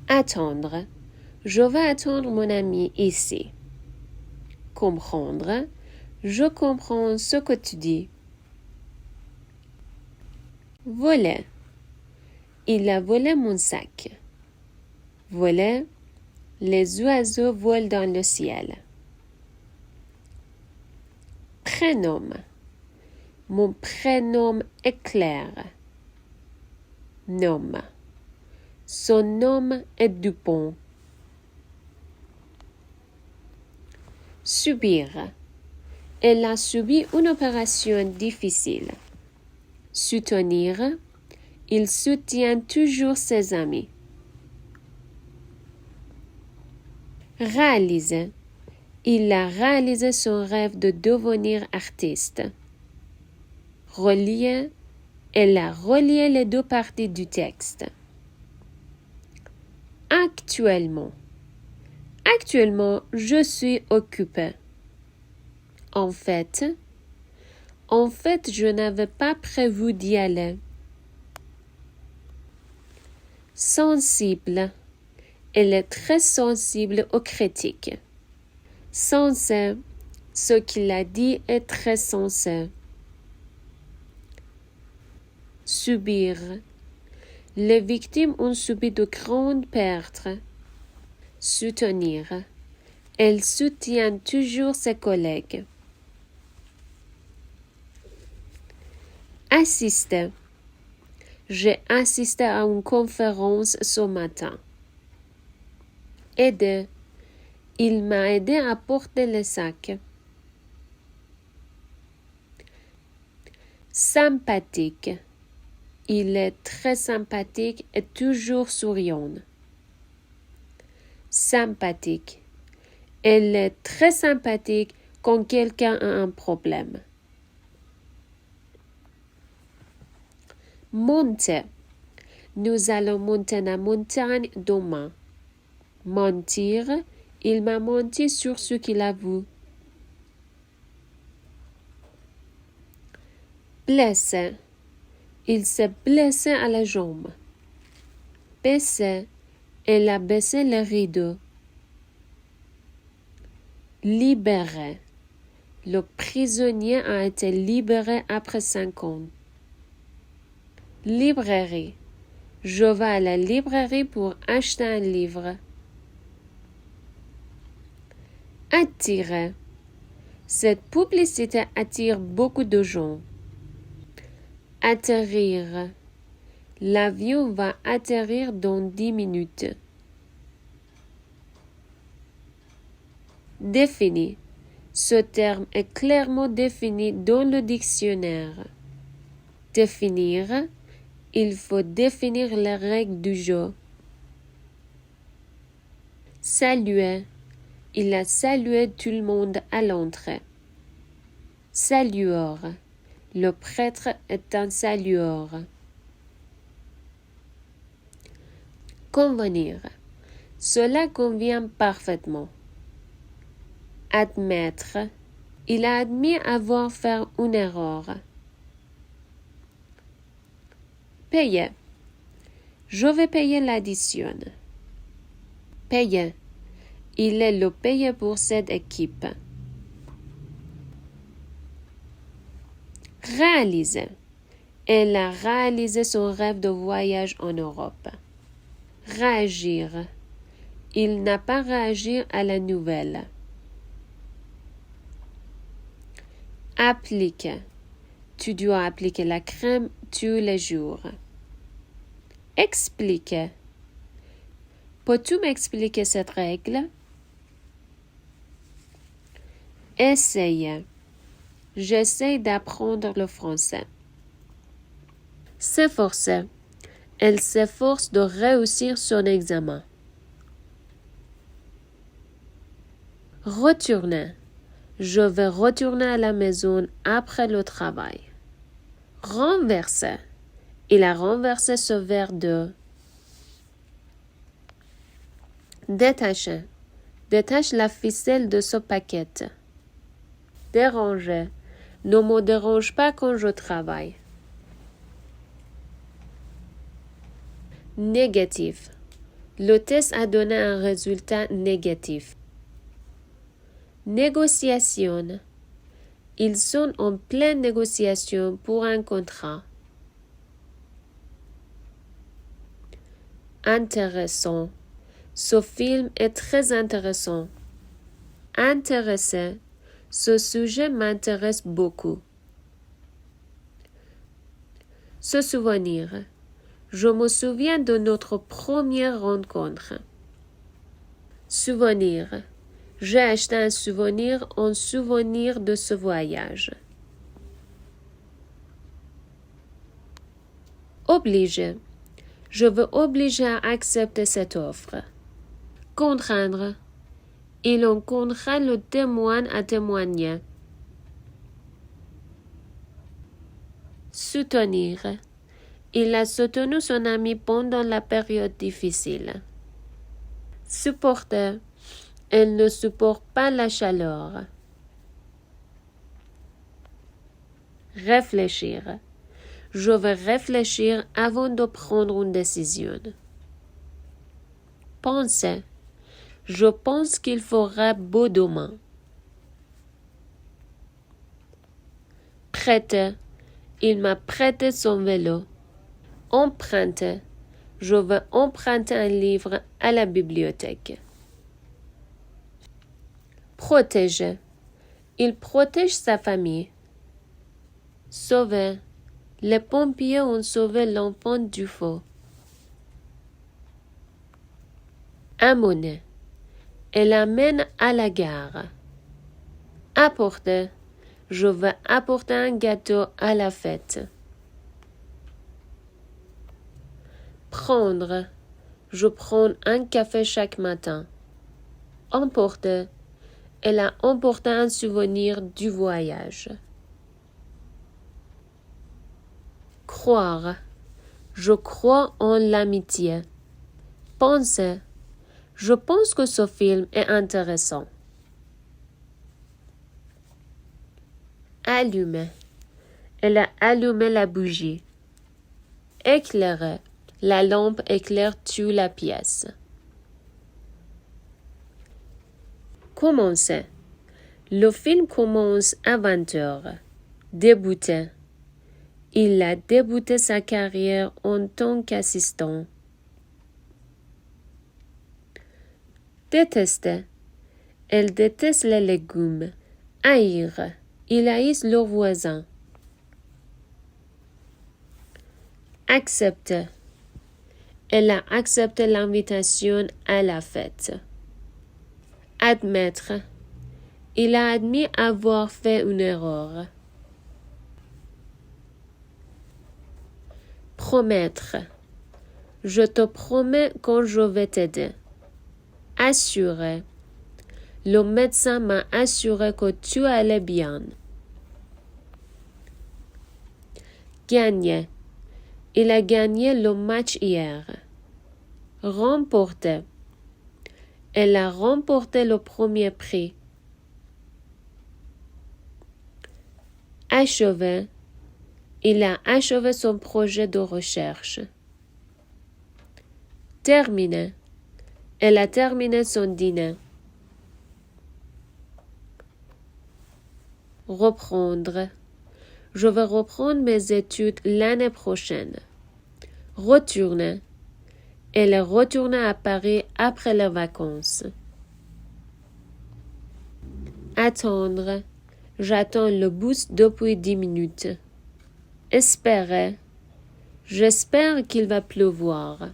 Attendre. Je vais attendre mon ami ici. Comprendre. Je comprends ce que tu dis. Voler. Il a volé mon sac. Voler. Les oiseaux volent dans le ciel. Prénom. Mon prénom est Claire. Nom. Son nom est Dupont. Subir. Elle a subi une opération difficile. Soutenir. Il soutient toujours ses amis. Réaliser. Il a réalisé son rêve de devenir artiste. Relier. Elle a relié les deux parties du texte. Actuellement. Actuellement, je suis occupée. En fait, je n'avais pas prévu d'y aller. Sensible. Elle est très sensible aux critiques. Sensé. Ce qu'il a dit est très sensé. Subir. Les victimes ont subi de grandes pertes. Soutenir. Elle soutient toujours ses collègues. Assister. J'ai assisté à une conférence ce matin. Aider. Il m'a aidé à porter le sac. Sympathique. Il est très sympathique et toujours souriant. Sympathique. Elle est très sympathique quand quelqu'un a un problème. Monter. Nous allons monter la montagne demain. Mentir. Il m'a menti sur ce qu'il a vu. Blessé. Il s'est blessé à la jambe. Baisser. Elle a baissé le rideau. Libéré. Le prisonnier a été libéré après 5 ans. Librairie. Je vais à la librairie pour acheter un livre. Attirer. Cette publicité attire beaucoup de gens. Atterrir. L'avion va atterrir dans 10 minutes. Défini. Ce terme est clairement défini dans le dictionnaire. Définir. Il faut définir les règles du jeu. Saluer. Il a salué tout le monde à l'entrée. Salueur. Le prêtre est un salueur. Convenir. Cela convient parfaitement. Admettre. Il a admis avoir fait une erreur. Payer. Je vais payer l'addition. Payer. Il est le payé pour cette équipe. Réaliser. Elle a réalisé son rêve de voyage en Europe. Réagir. Il n'a pas réagi à la nouvelle. Appliquer. Tu dois appliquer la crème tous les jours. Expliquer. Peux-tu m'expliquer cette règle? Essayer. J'essaie d'apprendre le français. S'efforcer. Elle s'efforce de réussir son examen. Retourner. Je vais retourner à la maison après le travail. Renverser. Il a renversé ce verre d'eau. Détacher. Détache la ficelle de ce paquet. Déranger. Ne me dérange pas quand je travaille. Négatif. Le test a donné un résultat négatif. Négociation. Ils sont en pleine négociation pour un contrat. Intéressant. Ce film est très intéressant. Intéressé. Ce sujet m'intéresse beaucoup. Se souvenir. Je me souviens de notre première rencontre. Souvenir. J'ai acheté un souvenir en souvenir de ce voyage. Obliger. Je veux obliger à accepter cette offre. Contraindre. Il en contraint le témoin à témoigner. Soutenir. Il a soutenu son ami pendant la période difficile. Supporter. Elle ne supporte pas la chaleur. Réfléchir. Je vais réfléchir avant de prendre une décision. Penser. Je pense qu'il fera beau demain. Prêter. Il m'a prêté son vélo. Emprunter. Je vais emprunter un livre à la bibliothèque. Protéger. Il protège sa famille. Sauver. Les pompiers ont sauvé l'enfant du feu. Amener. Elle amène à la gare. Apporter. Je vais apporter un gâteau à la fête. Prendre. Je prends un café chaque matin. Emporter. Elle a emporté un souvenir du voyage. Croire. Je crois en l'amitié. Penser. Je pense que ce film est intéressant. Allumer. Elle a allumé la bougie. Éclairer. La lampe éclaire toute la pièce. Commencer. Le film commence à 20h. Débuter. Il a débuté sa carrière en tant qu'assistant. Détester. Elle déteste les légumes. Haïr. Il haït leurs voisins. Accepter. Elle a accepté l'invitation à la fête. Admettre. Il a admis avoir fait une erreur. Promettre. Je te promets que je vais t'aider. Assurer. Le médecin m'a assuré que tu allais bien. Gagner. Il a gagné le match hier. Remporter. Elle a remporté le premier prix. Achever. Il a achevé son projet de recherche. Terminer. Elle a terminé son dîner. Reprendre. Je vais reprendre mes études l'année prochaine. Retourner. Elle est retournée à Paris après les vacances. Attendre. J'attends le bus depuis 10 minutes. Espérer. J'espère qu'il va pleuvoir.